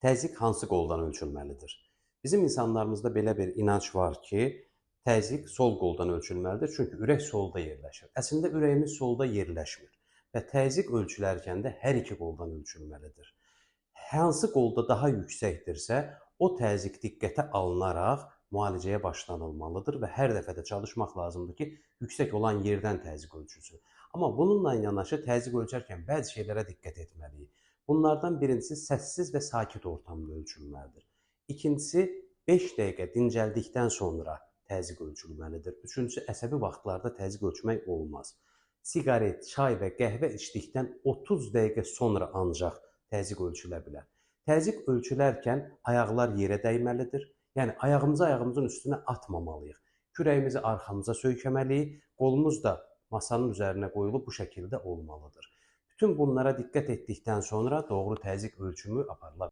Təzyiq hansı qoldan ölçülməlidir? Bizim insanlarımızda belə bir inanc var ki, təzyiq sol qoldan ölçülməlidir, çünki ürək solda yerləşir. Əslində ürəyimiz solda yerləşmir və təzyiq ölçülərkən də hər iki qoldan ölçülməlidir. Hansı qolda daha yüksəkdirsə, o təzyiq diqqətə alınaraq müalicəyə başlanılmalıdır və hər dəfə də çalışmaq lazımdır ki, yüksək olan yerdən təzyiq ölçülsün. Amma bununla yanaşı təzyiq ölçərkən bəzi şeylərə diqqət etməliyik. Bunlardan birincisi səssiz və sakit ortamda ölçülməlidir. İkincisi 5 dəqiqə dincəldikdən sonra təzyiq ölçülməlidir. Üçüncüsü əsəbi vaxtlarda təzyiq ölçmək olmaz. Siqaret, çay və qəhvə içdikdən 30 dəqiqə sonra ancaq təzyiq ölçülə bilər. Təzyiq ölçülərkən ayaqlar yerə dəyməlidir. Yəni ayağımızı ayağımızın üstünə atmamalıyıq. Kürəyimizi arxamıza söykəməliyik. Qolumuz da masanın üzərinə qoyulub bu şəkildə olmalıdır. Bütün bunlara diqqət etdikdən sonra doğru təzyiq ölçümü aparıla bilər.